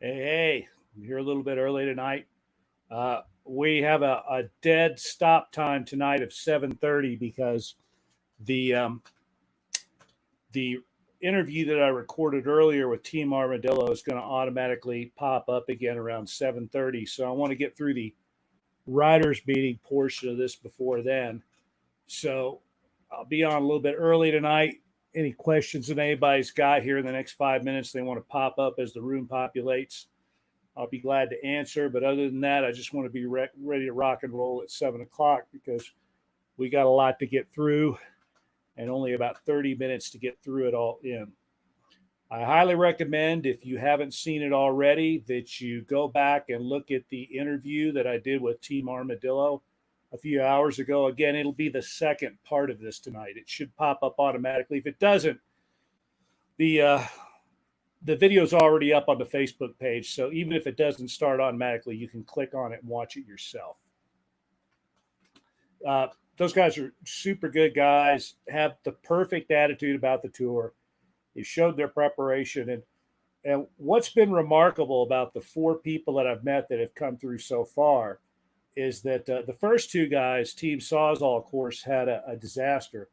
Hey, I'm here a little bit early tonight. We have a dead stop time tonight of 7:30 because the the interview that I recorded earlier with Team Armadillo is going to automatically pop up again around 7:30. So I want to get through the writers meeting portion of this before then. So I'll be on a little bit early tonight. Any questions that anybody's got here in the next 5 minutes they want to pop up as the room populates, I'll be glad to answer. But other than that, I just want to be ready to rock and roll at 7 o'clock because we got a lot to get through and only about 30 minutes to get through it all in. I highly recommend, if you haven't seen it already, that you go back and look at the interview that I did with Team Armadillo a few hours ago. Again, it'll be the second part of this tonight. It should pop up automatically. If it doesn't, the uh, the video's already up on the Facebook page, so even if it doesn't start automatically, you can click on it and watch it yourself. Those guys are super good guys, have the perfect attitude about the tour. They showed their preparation, and what's been remarkable about the four people that I've met that have come through so far is that the first two guys, Team Sawzall, of course, had a disaster,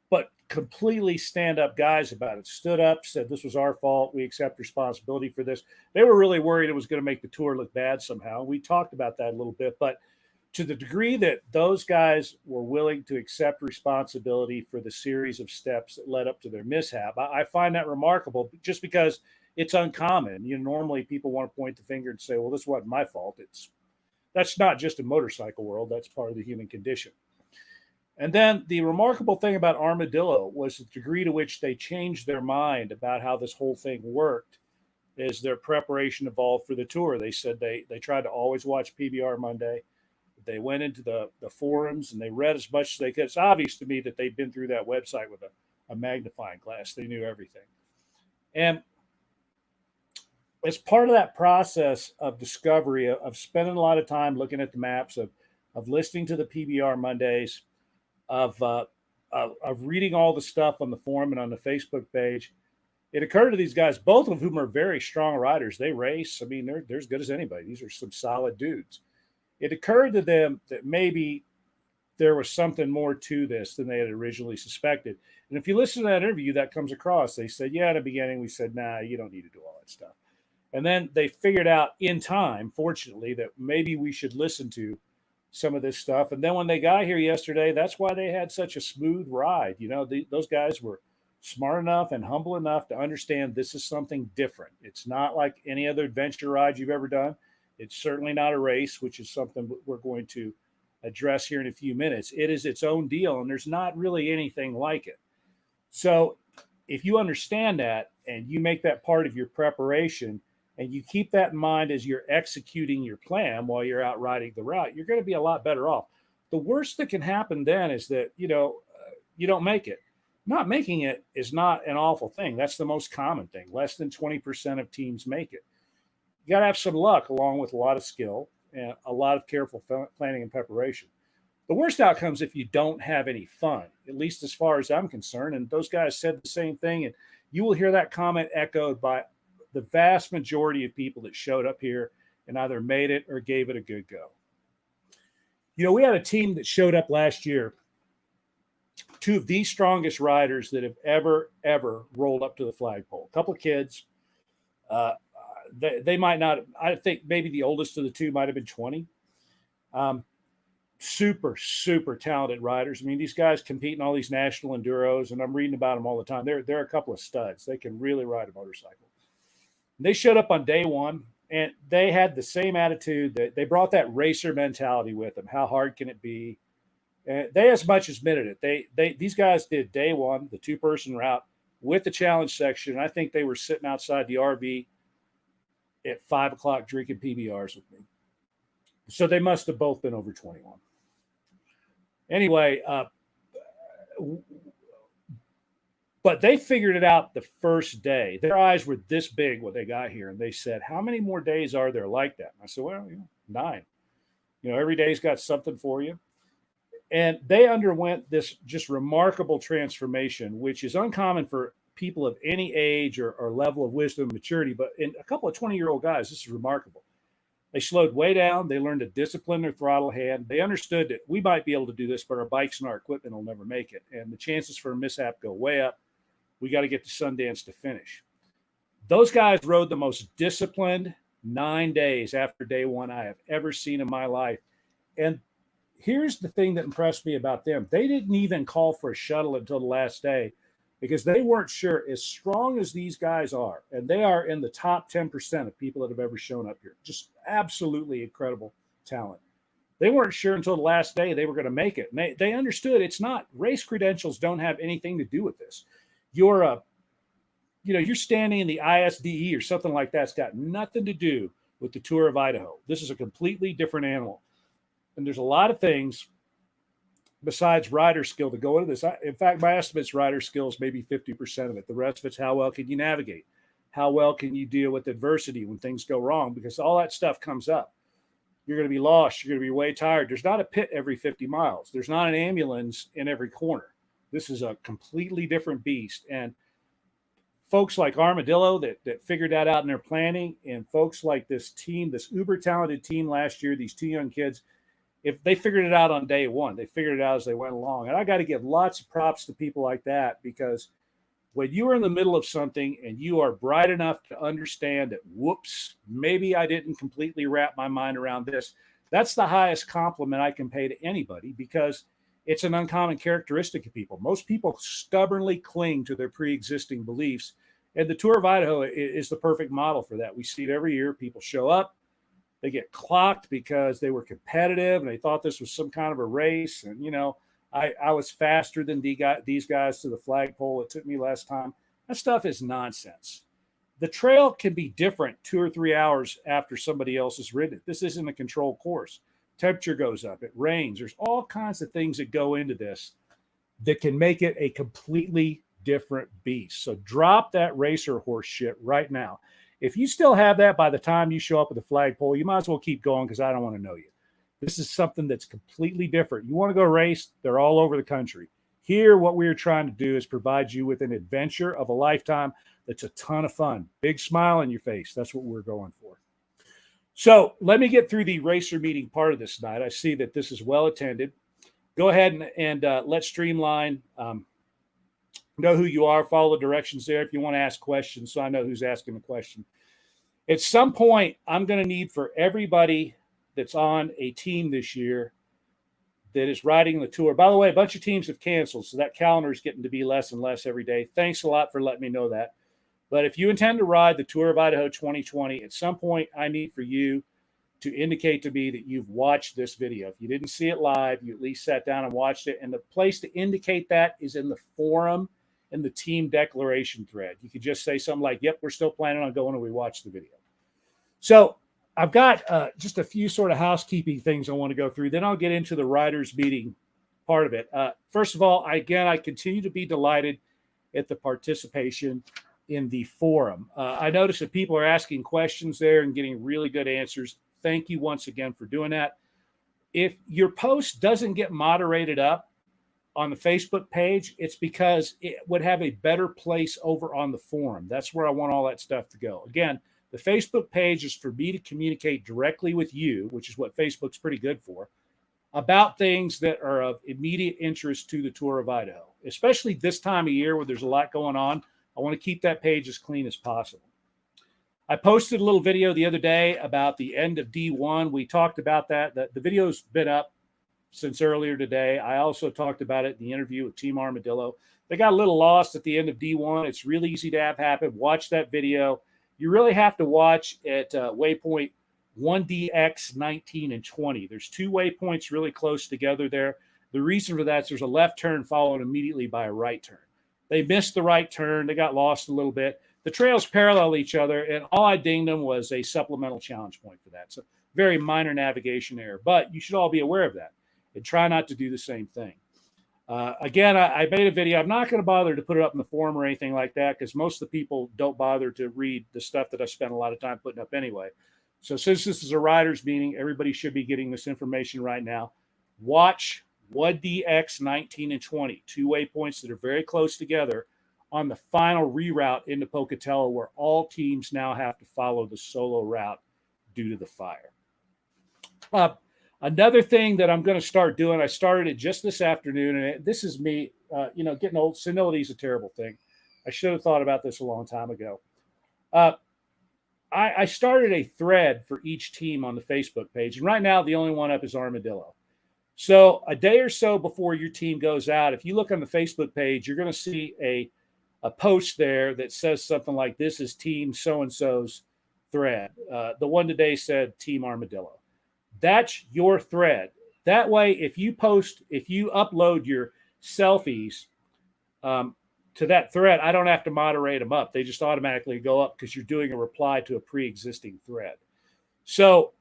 but completely stand up guys about it. Stood up, said this was our fault. We accept responsibility for this. They were really worried it was going to make the tour look bad somehow. We talked about that a little bit, but to the degree that those guys were willing to accept responsibility for the series of steps that led up to their mishap, I find that remarkable just because it's uncommon. Normally people want to point the finger and say, well, this wasn't my fault. That's not just a motorcycle world. That's part of the human condition. And then the remarkable thing about Armadillo was the degree to which they changed their mind about how this whole thing worked as their preparation evolved for the tour. They said they tried to always watch PBR Monday. They went into the forums and they read as much as they could. It's obvious to me that they'd been through that website with a magnifying glass. They knew everything. And as part of that process of discovery, of spending a lot of time looking at the maps, of listening to the PBR Mondays, of reading all the stuff on the forum and on the Facebook page, it occurred to these guys, both of whom are very strong riders. They race. I mean, they're as good as anybody. These are some solid dudes. It occurred to them that maybe there was something more to this than they had originally suspected. And if you listen to that interview, that comes across. They said, yeah, in the beginning, we said, nah, you don't need to do all that stuff. And then they figured out in time, fortunately, that maybe we should listen to some of this stuff. And then when they got here yesterday, that's why they had such a smooth ride. Those guys were smart enough and humble enough to understand this is something different. It's not like any other adventure ride you've ever done. It's certainly not a race, which is something we're going to address here in a few minutes. It is its own deal, and there's not really anything like it. So if you understand that and you make that part of your preparation and you keep that in mind as you're executing your plan while you're out riding the route, you're going to be a lot better off. The worst that can happen then is that, you don't make it. Not making it is not an awful thing. That's the most common thing. Less than 20% of teams make it. You got to have some luck along with a lot of skill and a lot of careful planning and preparation. The worst outcomes if you don't have any fun, at least as far as I'm concerned. And those guys said the same thing. And you will hear that comment echoed by the vast majority of people that showed up here and either made it or gave it a good go. We had a team that showed up last year, two of the strongest riders that have ever rolled up to the flagpole. A couple of kids. They might not. I think maybe the oldest of the two might have been 20. Super, super talented riders. I mean, these guys compete in all these national enduros, and I'm reading about them all the time. They're a couple of studs. They can really ride a motorcycle. And they showed up on day one, and they had the same attitude. That they brought that racer mentality with them. How hard can it be? And they as much as admitted it. These guys did day one, the 2-person route with the challenge section. I think they were sitting outside the RV at 5 o'clock drinking PBRs with me. So they must have both been over 21. Anyway, but they figured it out the first day. Their eyes were this big when they got here, and they said, how many more days are there like that? And I said, well, 9. Every day's got something for you. And they underwent this just remarkable transformation, which is uncommon for people of any age or level of wisdom and maturity, but in a couple of 20-year-old guys, this is remarkable. They slowed way down. They learned to discipline their throttle hand. They understood that we might be able to do this, but our bikes and our equipment will never make it. And the chances for a mishap go way up. We got to get to Sundance to finish. Those guys rode the most disciplined 9 days after day one I have ever seen in my life. And here's the thing that impressed me about them. They didn't even call for a shuttle until the last day because they weren't sure, as strong as these guys are, and they are in the top 10% of people that have ever shown up here. Just absolutely incredible talent. They weren't sure until the last day they were going to make it. And they understood it's not, race credentials don't have anything to do with this. You're standing in the ISDE or something like that. It's got nothing to do with the Tour of Idaho. This is a completely different animal. And there's a lot of things besides rider skill to go into this. In fact, my estimate's rider skills maybe 50% of it. The rest of it's how well can you navigate? How well can you deal with adversity when things go wrong? Because all that stuff comes up. You're going to be lost. You're going to be way tired. There's not a pit every 50 miles. There's not an ambulance in every corner. This is a completely different beast. And folks like Armadillo that figured that out in their planning, and folks like this team, this uber talented team last year, these two young kids, if they figured it out on day one, they figured it out as they went along. And I got to give lots of props to people like that, because when you are in the middle of something and you are bright enough to understand that, whoops, maybe I didn't completely wrap my mind around this, that's the highest compliment I can pay to anybody, because it's an uncommon characteristic of people. Most people stubbornly cling to their pre-existing beliefs, and the Tour of Idaho is the perfect model for that. We see it every year. People show up, they get clocked because they were competitive and they thought this was some kind of a race. And, I was faster than these guys to the flagpole. It took me less time. That stuff is nonsense. The trail can be different 2 or 3 hours after somebody else has ridden it. This isn't a controlled course. Temperature goes up. It rains. There's all kinds of things that go into this that can make it a completely different beast. So drop that racer horse shit right now. If you still have that by the time you show up at the flagpole, you might as well keep going, because I don't want to know you. This is something that's completely different. You want to go race? They're all over the country. Here, what we're trying to do is provide you with an adventure of a lifetime that's a ton of fun. Big smile on your face. That's what we're going for. So let me get through the racer meeting part of this night. I see that this is well attended. Go ahead and let Streamline know who you are. Follow the directions there if you want to ask questions, so I know who's asking the question. At some point, I'm going to need for everybody that's on a team this year that is riding the tour. By the way, a bunch of teams have canceled, so that calendar is getting to be less and less every day. Thanks a lot for letting me know that. But if you intend to ride the Tour of Idaho 2020, at some point I need for you to indicate to me that you've watched this video. If you didn't see it live, you at least sat down and watched it. And the place to indicate that is in the forum in the team declaration thread. You could just say something like, yep, we're still planning on going, and we watched the video. So I've got just a few sort of housekeeping things I want to go through. Then I'll get into the riders meeting part of it. First of all, I continue to be delighted at the participation in the forum. I noticed that people are asking questions there and getting really good answers. Thank you once again for doing that. If your post doesn't get moderated up on the Facebook page, it's because it would have a better place over on the forum. That's where I want all that stuff to go. Again, the Facebook page is for me to communicate directly with you, which is what Facebook's pretty good for, about things that are of immediate interest to the Tour of Idaho, especially this time of year where there's a lot going on. I want to keep that page as clean as possible. I posted a little video the other day about the end of D1. We talked about that. The video's been up since earlier today. I also talked about it in the interview with Team Armadillo. They got a little lost at the end of D1. It's really easy to have happen. Watch that video. You really have to watch at waypoint 1DX, 19, and 20. There's 2 waypoints really close together there. The reason for that is there's a left turn followed immediately by a right turn. They missed the right turn. They got lost a little bit. The trails parallel each other, and all I dinged them was a supplemental challenge point for that. So very minor navigation error, but you should all be aware of that and try not to do the same thing. Again, I made a video. I'm not going to bother to put it up in the forum or anything like that, because most of the people don't bother to read the stuff that I spent a lot of time putting up anyway. So since this is a riders meeting, everybody should be getting this information right now. Watch 1DX, 19, and 20, 2 waypoints that are very close together on the final reroute into Pocatello, where all teams now have to follow the solo route due to the fire. Another thing that I'm going to start doing, I started it just this afternoon, and this is me, getting old. Senility is a terrible thing. I should have thought about this a long time ago. I started a thread for each team on the Facebook page, and right now the only one up is Armadillo. So a day or so before your team goes out, if you look on the Facebook page, you're going to see a post there that says something like, "This is Team So-and-so's thread." The one today said Team Armadillo. That's your thread. That way, if you upload your selfies to that thread, I don't have to moderate them up. They just automatically go up because you're doing a reply to a pre-existing thread. So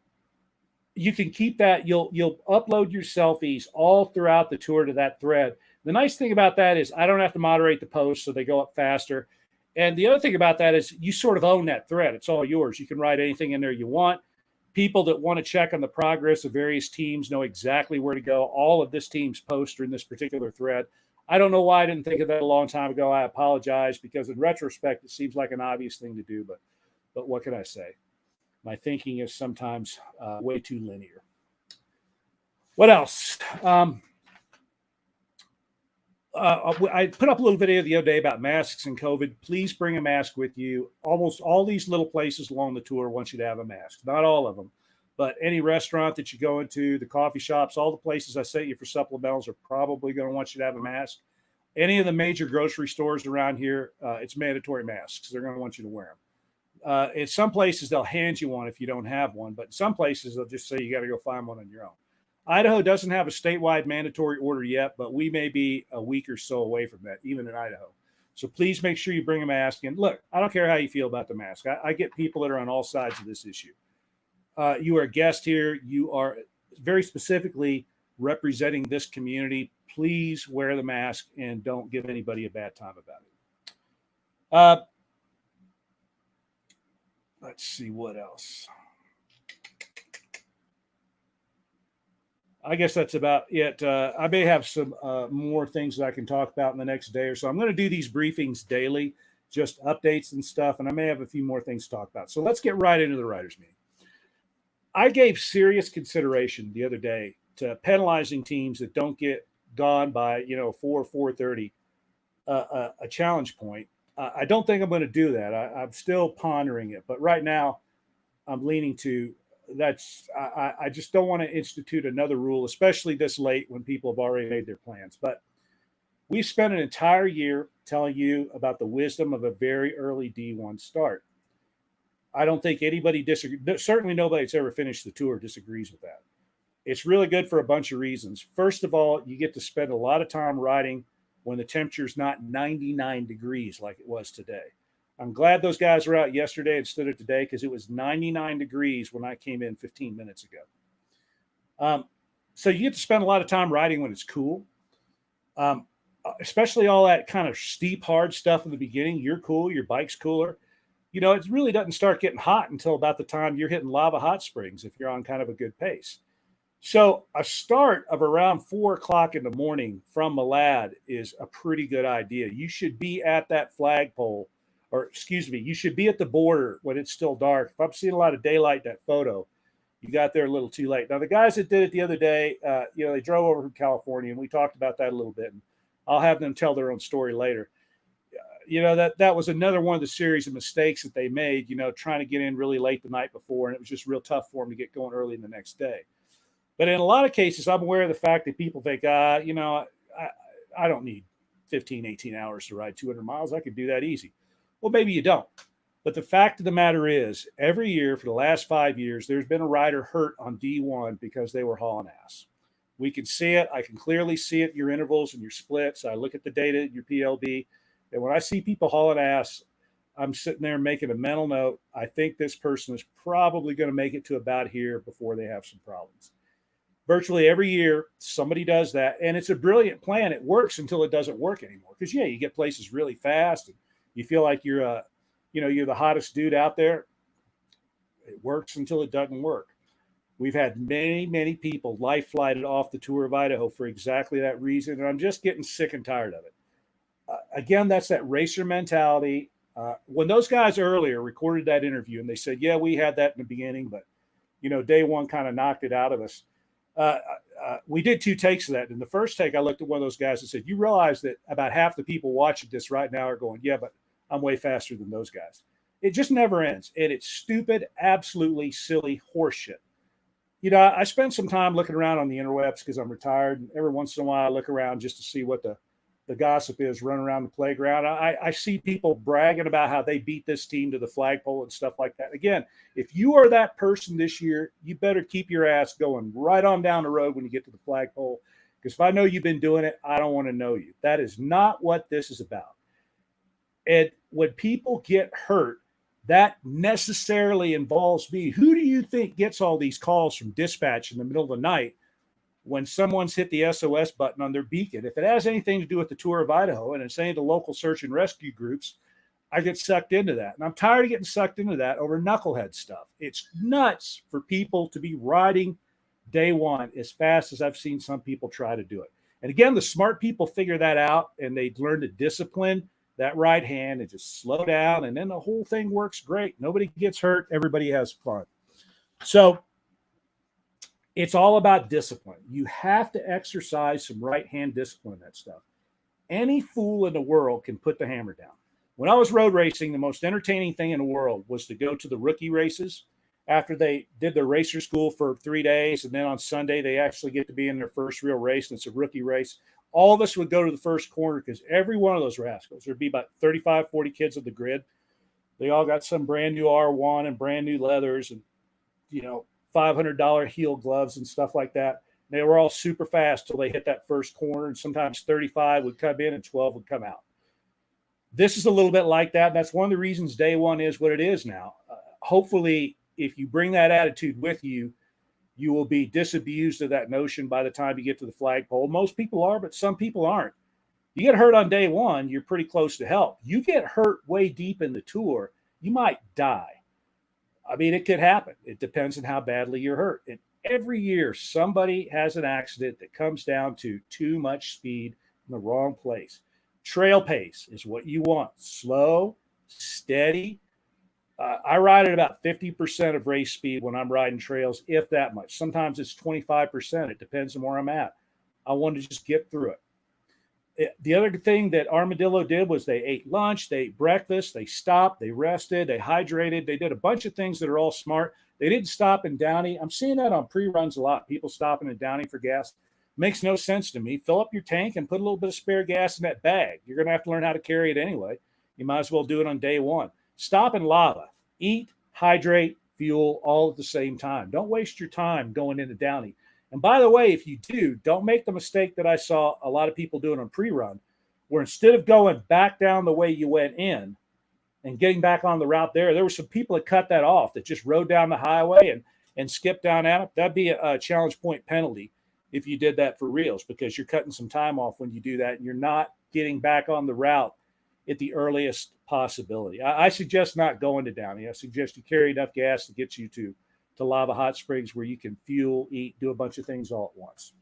you can keep that. You'll upload your selfies all throughout the tour to that thread. The nice thing about that is I don't have to moderate the posts, so they go up faster. And the other thing about that is you sort of own that thread. It's all yours. You can write anything in there you want. People that want to check on the progress of various teams know exactly where to go. All of this team's posts are in this particular thread. I don't know why I didn't think of that a long time ago. I apologize, because in retrospect, it seems like an obvious thing to do, but what can I say? My thinking is sometimes way too linear. What else? I put up a little video the other day about masks and COVID. Please bring a mask with you. Almost all these little places along the tour want you to have a mask. Not all of them, but any restaurant that you go into, the coffee shops, all the places I sent you for supplementals are probably going to want you to have a mask. Any of the major grocery stores around here, it's mandatory masks. They're going to want you to wear them. In some places, they'll hand you one if you don't have one, but in some places, they'll just say you got to go find one on your own. Idaho doesn't have a statewide mandatory order yet, but we may be a week or so away from that, even in Idaho. So please make sure you bring a mask. And look, I don't care how you feel about the mask. I get people that are on all sides of this issue. You are a guest here. You are very specifically representing this community. Please wear the mask and don't give anybody a bad time about it. Let's see what else. I guess that's about it. I may have some more things that I can talk about in the next day or so. I'm going to do these briefings daily, just updates and stuff, and I may have a few more things to talk about. So let's get right into the writers' meeting. I gave serious consideration the other day to penalizing teams that don't get gone by 4:30 a challenge point. I don't think I'm going to do that. I'm still pondering it, but right now I'm leaning to. I just don't want to institute another rule, especially this late when people have already made their plans. But we've spent an entire year telling you about the wisdom of a very early D1 start. I don't think anybody disagrees. Certainly nobody that's ever finished the tour disagrees with that. It's really good for a bunch of reasons. First of all, you get to spend a lot of time riding when the temperature is not 99 degrees like it was today. I'm glad those guys were out yesterday instead of today, because it was 99 degrees when I came in 15 minutes ago. So you get to spend a lot of time riding when it's cool, especially all that kind of steep, hard stuff in the beginning. You're cool. Your bike's cooler. It really doesn't start getting hot until about the time you're hitting lava hot springs if you're on kind of a good pace. So a start of around 4 o'clock in the morning from Malad is a pretty good idea. You should be at that flagpole. You should be at the border when it's still dark. If I'm seeing a lot of daylight in that photo, you got there a little too late. Now, the guys that did it the other day, they drove over from California, and we talked about that a little bit. And I'll have them tell their own story later. That was another one of the series of mistakes that they made, trying to get in really late the night before, and it was just real tough for them to get going early in the next day. But in a lot of cases, I'm aware of the fact that people think, I don't need 15, 18 hours to ride 200 miles. I could do that easy. Well, maybe you don't. But the fact of the matter is, every year for the last 5 years, there's been a rider hurt on D1 because they were hauling ass. We can see it. I can clearly see it in your intervals and your splits. I look at the data in your PLB. And when I see people hauling ass, I'm sitting there making a mental note. I think this person is probably going to make it to about here before they have some problems. Virtually every year, somebody does that. And it's a brilliant plan. It works until it doesn't work anymore. Because, you get places really fast and you feel like you're the hottest dude out there. It works until it doesn't work. We've had many, many people life flighted off the Tour of Idaho for exactly that reason, and I'm just getting sick and tired of it. again, that's that racer mentality. When those guys earlier recorded that interview and they said, yeah, we had that in the beginning, but, day one kind of knocked it out of us. We did 2 takes of that. In the first take, I looked at one of those guys and said, you realize that about half the people watching this right now are going, yeah, but I'm way faster than those guys. It just never ends. And it's stupid, absolutely silly horseshit. I spend some time looking around on the interwebs because I'm retired. And every once in a while, I look around just to see what the gossip is running around the playground. I see people bragging about how they beat this team to the flagpole and stuff like that. Again, if you are that person this year, you better keep your ass going right on down the road when you get to the flagpole. Because if I know you've been doing it, I don't want to know you. That is not what this is about. And when people get hurt, that necessarily involves me. Who do you think gets all these calls from dispatch in the middle of the night when someone's hit the SOS button on their beacon? If it has anything to do with the Tour of Idaho and it's any of the local search and rescue groups, I get sucked into that. And I'm tired of getting sucked into that over knucklehead stuff. It's nuts for people to be riding day one as fast as I've seen some people try to do it. And again, the smart people figure that out and they learn to discipline that right hand and just slow down. And then the whole thing works great. Nobody gets hurt. Everybody has fun. So it's all about discipline. You have to exercise some right hand discipline, that stuff. Any fool in the world can put the hammer down. When I was road racing, the most entertaining thing in the world was to go to the rookie races after they did their racer school for 3 days. And then on Sunday, they actually get to be in their first real race. And it's a rookie race. All of us would go to the first corner because every one of those rascals, there'd be about 35, 40 kids on the grid. They all got some brand new R1 and brand new leathers and, $500 heel gloves and stuff like that. They were all super fast till they hit that first corner. And sometimes 35 would come in and 12 would come out. This is a little bit like that. And that's one of the reasons day one is what it is now. Hopefully, if you bring that attitude with you, you will be disabused of that notion by the time you get to the flagpole. Most people are, but some people aren't. You get hurt on day one, you're pretty close to help. You get hurt way deep in the tour, you might die. I mean, it could happen. It depends on how badly you're hurt. And every year, somebody has an accident that comes down to too much speed in the wrong place. Trail pace is what you want. Slow, steady. I ride at about 50% of race speed when I'm riding trails, if that much. Sometimes it's 25%. It depends on where I'm at. I want to just get through it. The other thing that Armadillo did was they ate lunch, they ate breakfast, they stopped, they rested, they hydrated. They did a bunch of things that are all smart. They didn't stop in Downey. I'm seeing that on pre-runs a lot. People stopping in Downey for gas. Makes no sense to me. Fill up your tank and put a little bit of spare gas in that bag. You're going to have to learn how to carry it anyway. You might as well do it on day one. Stop and lava. Eat, hydrate, fuel, all at the same time. Don't waste your time going into Downey. And by the way, if you do, don't make the mistake that I saw a lot of people doing on pre-run, where instead of going back down the way you went in and getting back on the route there were some people that cut that off, that just rode down the highway and skipped down at it. That'd be a challenge point penalty if you did that for reals, because you're cutting some time off when you do that and you're not getting back on the route at the earliest possibility. I suggest not going to Downey. I suggest you carry enough gas to get you to Lava Hot Springs, where you can fuel, eat, do a bunch of things all at once.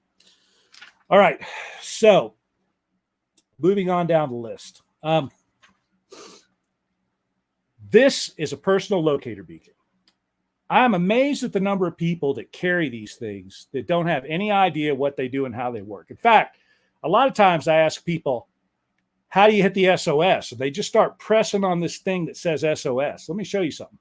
All right. So moving on down the list. This is a personal locator beacon. I'm amazed at the number of people that carry these things that don't have any idea what they do and how they work. In fact, a lot of times I ask people, how do you hit the SOS? And they just start pressing on this thing that says SOS. Let me show you something.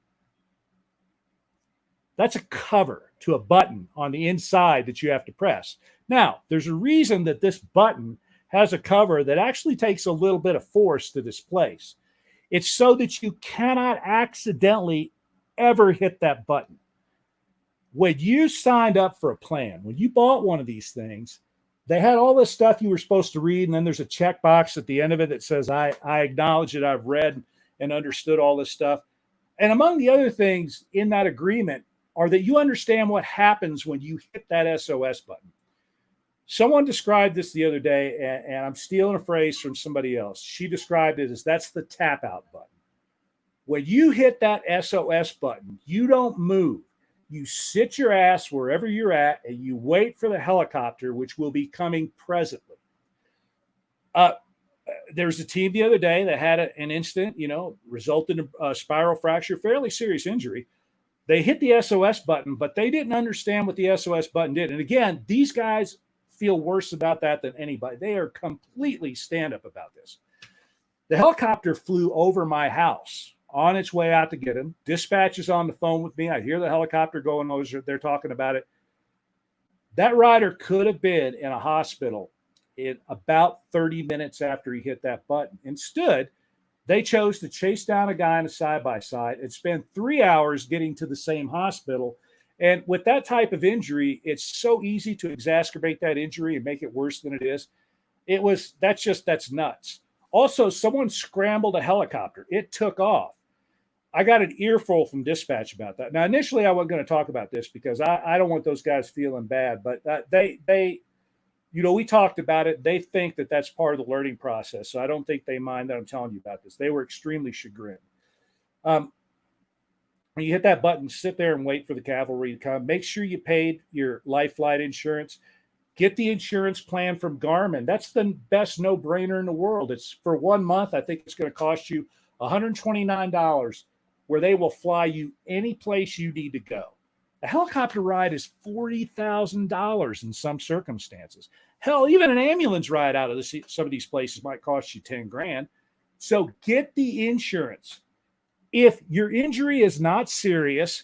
That's a cover to a button on the inside that you have to press. Now, there's a reason that this button has a cover that actually takes a little bit of force to displace. It's so that you cannot accidentally ever hit that button. When you signed up for a plan, when you bought one of these things, they had all this stuff you were supposed to read, and then there's a checkbox at the end of it that says, I acknowledge that I've read and understood all this stuff. And among the other things in that agreement are that you understand what happens when you hit that SOS button. Someone described this the other day, and I'm stealing a phrase from somebody else. She described it as, that's the tap out button. When you hit that SOS button, you don't move. You sit your ass wherever you're at, and you wait for the helicopter, which will be coming presently. There's a team the other day that had an incident, resulted in a spiral fracture, fairly serious injury. They hit the SOS button, but they didn't understand what the SOS button did. And again, these guys feel worse about that than anybody. They are completely stand up about this. The helicopter flew over my house on its way out to get him. Dispatch is on the phone with me. I hear the helicopter going over. They're talking about it. That rider could have been in a hospital in about 30 minutes after he hit that button. Instead, they chose to chase down a guy in a side-by-side and spend 3 hours getting to the same hospital. And with that type of injury, it's so easy to exacerbate that injury and make it worse than it is. That's nuts. Also, someone scrambled a helicopter. It took off. I got an earful from dispatch about that. Now, initially, I wasn't going to talk about this because I don't want those guys feeling bad, but we talked about it. They think that that's part of the learning process. So I don't think they mind that I'm telling you about this. They were extremely chagrined. When you hit that button, sit there and wait for the cavalry to come. Make sure you paid your life flight insurance. Get the insurance plan from Garmin. That's the best no-brainer in the world. It's for 1 month. I think it's going to cost you $129, where they will fly you any place you need to go. A helicopter ride is $40,000 in some circumstances. Hell, even an ambulance ride out of some of these places might cost you 10 grand. So get the insurance. If your injury is not serious,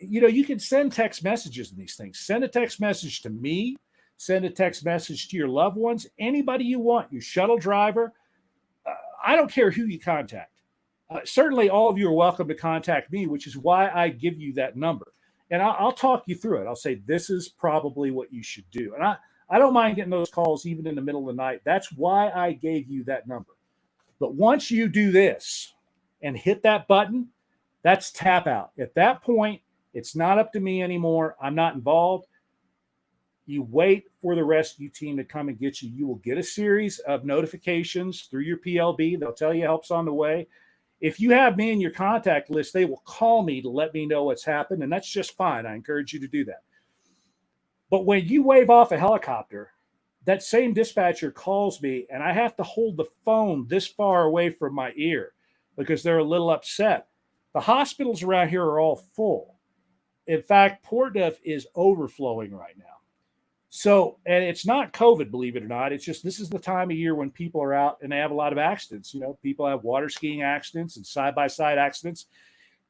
you can send text messages in these things. Send a text message to me. Send a text message to your loved ones, anybody you want, your shuttle driver. I don't care who you contact. Certainly all of you are welcome to contact me, which is why I give you that number. And I'll talk you through it. I'll say, this is probably what you should do. And I don't mind getting those calls even in the middle of the night. That's why I gave you that number. But once you do this and hit that button, that's tap out. At that point, it's not up to me anymore. I'm not involved. You wait for the rescue team to come and get you. You will get a series of notifications through your PLB. They'll tell you help's on the way. If you have me in your contact list, they will call me to let me know what's happened, and that's just fine. I encourage you to do that. But when you wave off a helicopter, that same dispatcher calls me, and I have to hold the phone this far away from my ear because they're a little upset. The hospitals around here are all full. In fact, Portneuf is overflowing right now. So, and it's not COVID, believe it or not. It's just this is the time of year when people are out and they have a lot of accidents. People have water skiing accidents and side-by-side accidents.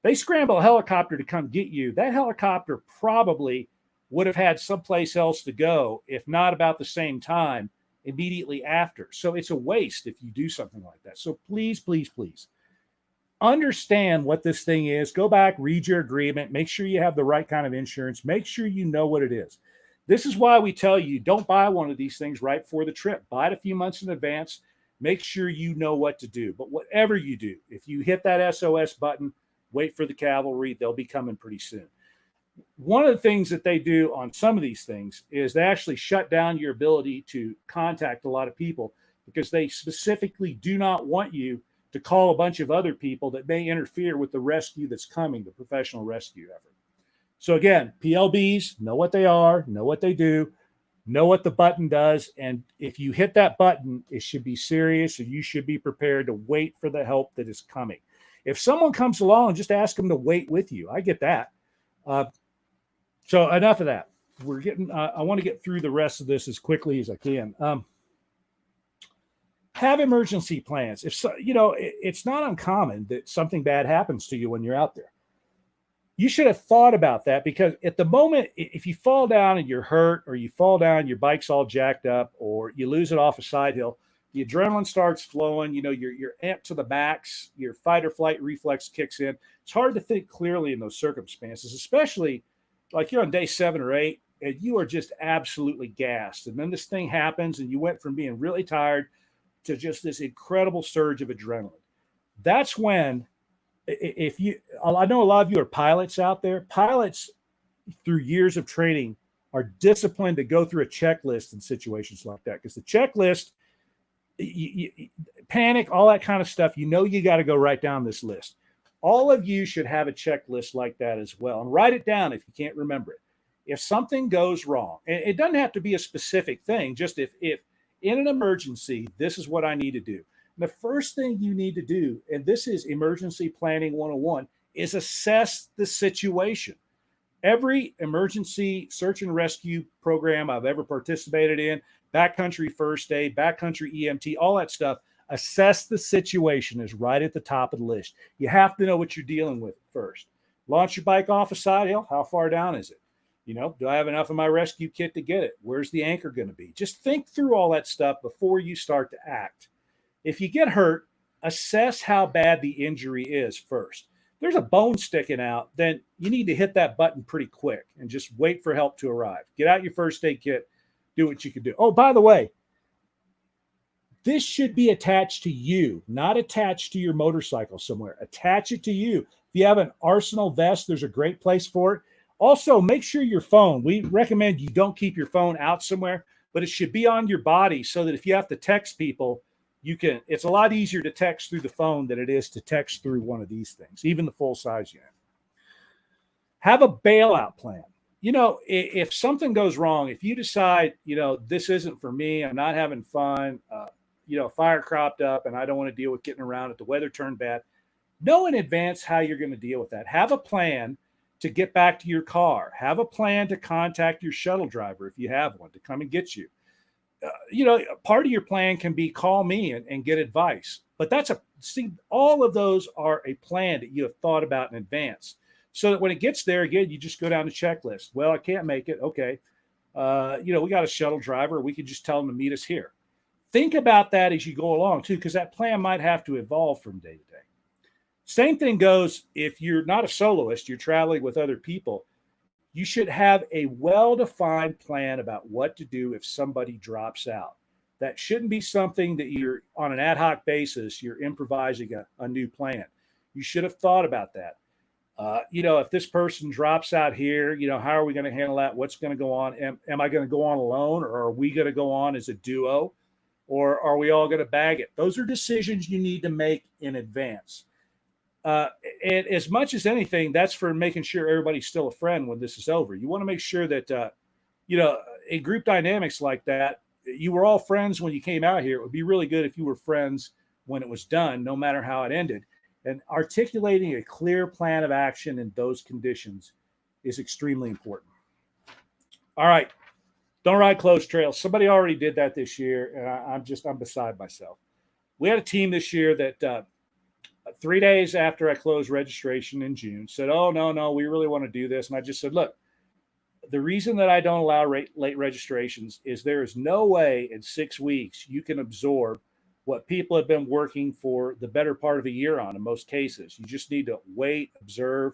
They scramble a helicopter to come get you. That helicopter probably would have had someplace else to go, if not about the same time, immediately after. So it's a waste if you do something like that. So please, please, please understand what this thing is. Go back, read your agreement. Make sure you have the right kind of insurance. Make sure you know what it is. This is why we tell you don't buy one of these things right before the trip. Buy it a few months in advance. Make sure you know what to do. But whatever you do, if you hit that SOS button, wait for the cavalry. They'll be coming pretty soon. One of the things that they do on some of these things is they actually shut down your ability to contact a lot of people because they specifically do not want you to call a bunch of other people that may interfere with the rescue that's coming, the professional rescue effort. So again, PLBs, know what they are, know what they do, know what the button does. And if you hit that button, it should be serious, and you should be prepared to wait for the help that is coming. If someone comes along, just ask them to wait with you. I get that. So enough of that. I want to get through the rest of this as quickly as I can. Have emergency plans. It's not uncommon that something bad happens to you when you're out there. You should have thought about that, because at the moment, if you fall down and you're hurt, or you fall down, your bike's all jacked up, or you lose it off a side hill, the adrenaline starts flowing, you're amped to the max, your fight or flight reflex kicks in. It's hard to think clearly in those circumstances, especially like you're on day 7 or 8 and you are just absolutely gassed. And then this thing happens and you went from being really tired to just this incredible surge of adrenaline. That's when, I know a lot of you are pilots out there. Pilots, through years of training, are disciplined to go through a checklist in situations like that, because the checklist, panic, all that kind of stuff, you got to go right down this list. All of you should have a checklist like that as well, and write it down if you can't remember it. If something goes wrong, and it doesn't have to be a specific thing, just if in an emergency, this is what I need to do. And the first thing you need to do, and this is emergency planning 101, is assess the situation. Every emergency search and rescue program I've ever participated in, backcountry first aid, backcountry EMT, all that stuff, assess the situation is right at the top of the list. You have to know what you're dealing with first. Launch your bike off a side hill. How far down is it? Do I have enough of my rescue kit to get it? Where's the anchor going to be? Just think through all that stuff before you start to act. If you get hurt, assess how bad the injury is first. If there's a bone sticking out, then you need to hit that button pretty quick and just wait for help to arrive. Get out your first aid kit, do what you can do. Oh, by the way, this should be attached to you, not attached to your motorcycle somewhere. Attach it to you. If you have an Arsenal vest, there's a great place for it. Also, make sure your phone, we recommend you don't keep your phone out somewhere, but it should be on your body so that if you have to text people, it's a lot easier to text through the phone than it is to text through one of these things, even the full size unit. Have a bailout plan. If something goes wrong, if you decide, this isn't for me, I'm not having fun, fire cropped up and I don't want to deal with getting around it, the weather turned bad, know in advance how you're going to deal with that. Have a plan to get back to your car. Have a plan to contact your shuttle driver if you have one to come and get you. Part of your plan can be call me and get advice. But all of those are a plan that you have thought about in advance. So that when it gets there, again, you just go down the checklist. Well, I can't make it. Okay. We got a shuttle driver. We could just tell them to meet us here. Think about that as you go along too, because that plan might have to evolve from day to day. Same thing goes if you're not a soloist, you're traveling with other people. You should have a well-defined plan about what to do if somebody drops out. That shouldn't be something that you're on an ad hoc basis, you're improvising a new plan. You should have thought about that. If this person drops out here, how are we going to handle that? What's going to go on? Am I going to go on alone, or are we going to go on as a duo, or are we all going to bag it? Those are decisions you need to make in advance. And as much as anything, that's for making sure everybody's still a friend when this is over. You want to make sure that, in group dynamics like that, you were all friends when you came out here. It would be really good if you were friends when it was done, no matter how it ended. And articulating a clear plan of action in those conditions is extremely important. All right. Don't ride closed trails. Somebody already did that this year, and I'm beside myself. We had a team this year that 3 days after I closed registration in June said, oh, no, we really want to do this. And I just said, look, the reason that I don't allow late registrations is there is no way in 6 weeks you can absorb what people have been working for the better part of a year on in most cases. You just need to wait, observe,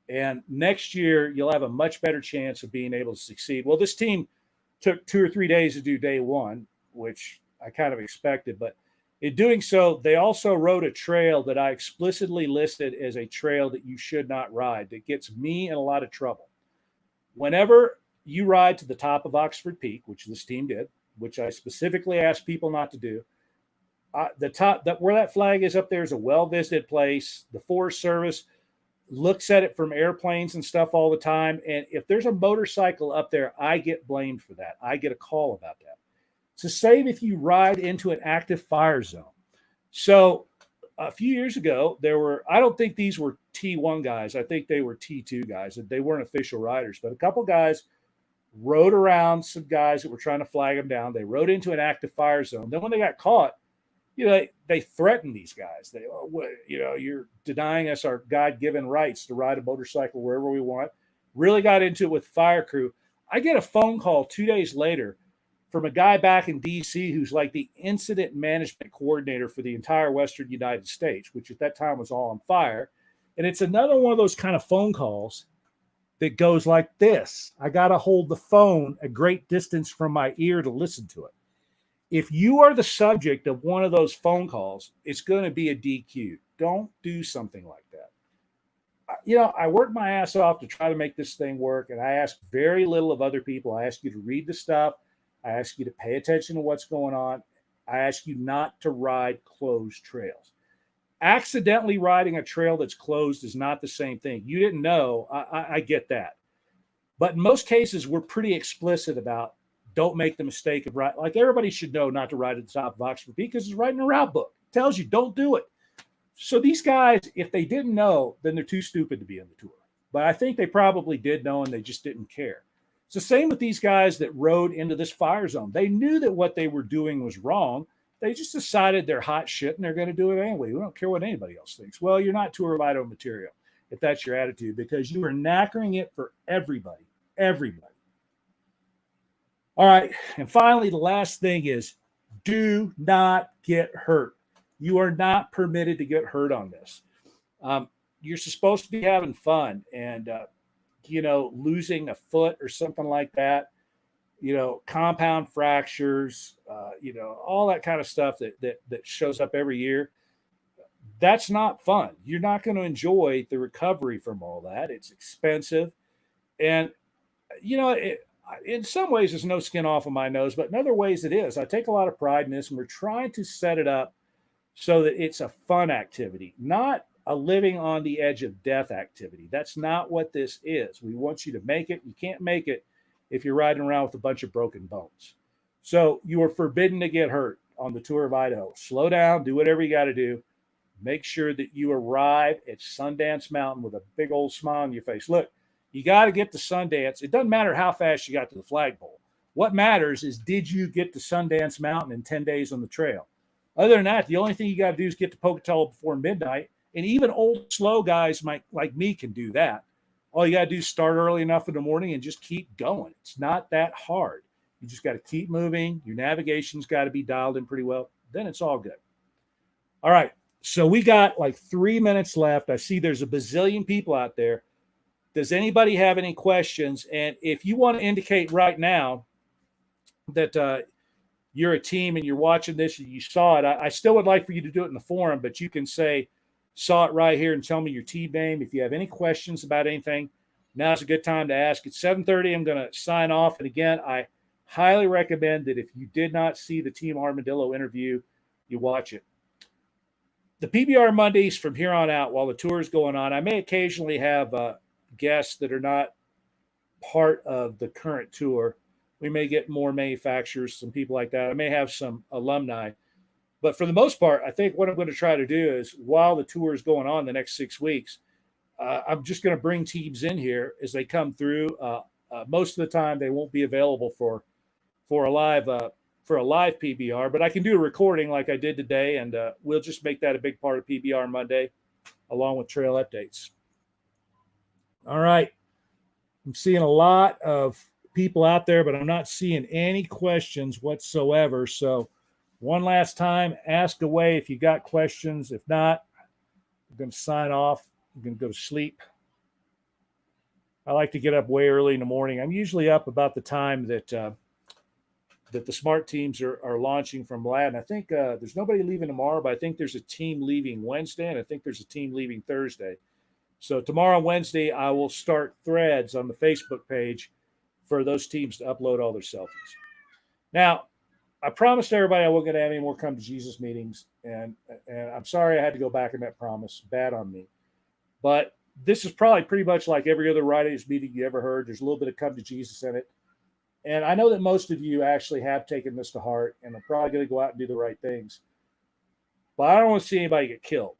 and next year you'll have a much better chance of being able to succeed. Well, this team took 2 or 3 days to do day one, which I kind of expected, but in doing so, they also rode a trail that I explicitly listed as a trail that you should not ride, that gets me in a lot of trouble. Whenever you ride to the top of Oxford Peak, which this team did, which I specifically asked people not to do, where that flag is up there is a well-visited place. The Forest Service looks at it from airplanes and stuff all the time. And if there's a motorcycle up there, I get blamed for that. I get a call about that. It's the same if you ride into an active fire zone. So a few years ago, I don't think these were T1 guys. I think they were T2 guys. They weren't official riders, but a couple guys rode around some guys that were trying to flag them down. They rode into an active fire zone. Then when they got caught, they threatened these guys. You're denying us our God-given rights to ride a motorcycle wherever we want. Really got into it with fire crew. I get a phone call 2 days later from a guy back in D.C. who's like the incident management coordinator for the entire Western United States, which at that time was all on fire. And it's another one of those kind of phone calls that goes like this. I got to hold the phone a great distance from my ear to listen to it. If you are the subject of one of those phone calls, it's going to be a DQ. Don't do something like that. I work my ass off to try to make this thing work, and I ask very little of other people. I ask you to read the stuff. I ask you to pay attention to what's going on. I ask you not to ride closed trails. Accidentally riding a trail that's closed is not the same thing. You didn't know. I get that. But in most cases, we're pretty explicit about don't make the mistake of riding. Like everybody should know not to ride at the top of Oxford Peak because it's right in the route book. It tells you don't do it. So these guys, if they didn't know, then they're too stupid to be on the tour. But I think they probably did know and they just didn't care. It's the same with these guys that rode into this fire zone. They knew that what they were doing was wrong. They just decided they're hot shit and they're going to do it anyway. We don't care what anybody else thinks. Well, you're not Tour Lido material if that's your attitude, because you are knackering it for everybody. Everybody. All right. And finally, the last thing is do not get hurt. You are not permitted to get hurt on this. You're supposed to be having fun, and losing a foot or something like that, compound fractures, all that kind of stuff that shows up every year. That's not fun. You're not going to enjoy the recovery from all that. It's expensive. And, in some ways, there's no skin off of my nose, but in other ways it is. I take a lot of pride in this, and we're trying to set it up so that it's a fun activity, not a living on the edge of death activity. That's not what this is. We want you to make it. You can't make it if you're riding around with a bunch of broken bones. So you are forbidden to get hurt on the Tour of Idaho. Slow down, do whatever you got to do. Make sure that you arrive at Sundance Mountain with a big old smile on your face. Look, you got to get to Sundance. It doesn't matter how fast you got to the flagpole. What matters is, did you get to Sundance Mountain in 10 days on the trail? Other than that, the only thing you got to do is get to Pocatello before midnight. And even old, slow guys like me can do that. All you got to do is start early enough in the morning and just keep going. It's not that hard. You just got to keep moving. Your navigation's got to be dialed in pretty well. Then it's all good. All right. So we got like 3 minutes left. I see there's a bazillion people out there. Does anybody have any questions? And if you want to indicate right now that you're a team and you're watching this and you saw it, I still would like for you to do it in the forum, but you can say, saw it right here, and tell me your team name. If you have any questions about anything, now's a good time to ask. At 7:30, I'm going to sign off. And again, I highly recommend that if you did not see the Team Armadillo interview, you watch it. The PBR Mondays from here on out, while the tour is going on, I may occasionally have guests that are not part of the current tour. We may get more manufacturers, some people like that. I may have some alumni. But for the most part, I think what I'm going to try to do is, while the tour is going on the next 6 weeks, I'm just going to bring teams in here as they come through. Most of the time, they won't be available for a live PBR, but I can do a recording like I did today, and we'll just make that a big part of PBR Monday, along with trail updates. All right, I'm seeing a lot of people out there, but I'm not seeing any questions whatsoever. So, one last time, ask away if you got questions. If not, I'm going to sign off. I'm going to go to sleep. I like to get up way early in the morning. I'm usually up about the time that the smart teams are launching from Latin. I think there's nobody leaving tomorrow, but I think there's a team leaving Wednesday, and I think there's a team leaving Thursday. So tomorrow, Wednesday, I will start threads on the Facebook page for those teams to upload all their selfies. Now, I promised everybody I wasn't going to have any more Come to Jesus meetings, and I'm sorry I had to go back on that promise. Bad on me. But this is probably pretty much like every other writers meeting you ever heard. There's a little bit of Come to Jesus in it. And I know that most of you actually have taken this to heart and are probably going to go out and do the right things. But I don't want to see anybody get killed.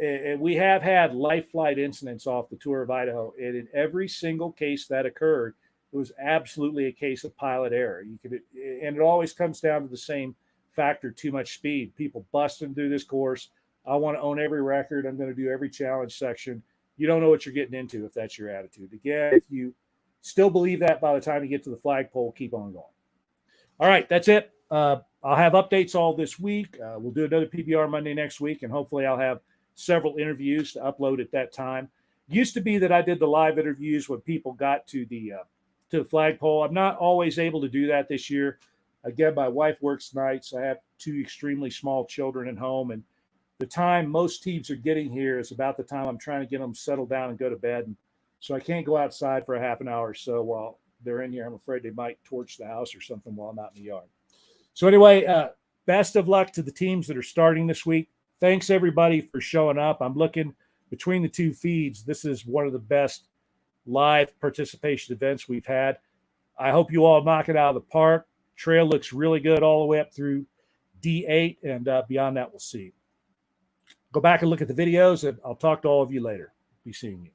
And we have had life flight incidents off the Tour of Idaho. And in every single case that occurred, it was absolutely a case of pilot error. And it always comes down to the same factor: too much speed. People busting through this course. I want to own every record. I'm going to do every challenge section. You don't know what you're getting into if that's your attitude. Again, if you still believe that by the time you get to the flagpole, keep on going. All right, that's it. I'll have updates all this week. We'll do another PBR Monday next week, and hopefully I'll have several interviews to upload at that time. It used to be that I did the live interviews when people got to the flagpole. I'm not always able to do that this year. Again, my wife works nights. I have 2 extremely small children at home, and the time most teams are getting here is about the time I'm trying to get them settled down and go to bed. And so I can't go outside for a half an hour or so while they're in here. I'm afraid they might torch the house or something while I'm out in the yard. So anyway, best of luck to the teams that are starting this week. Thanks, everybody, for showing up. I'm looking between the 2 feeds. This is one of the best live participation events we've had. I hope you all knock it out of the park. Trail looks really good all the way up through D8, and beyond that, we'll see. Go back and look at the videos, and I'll talk to all of you later. Be seeing you.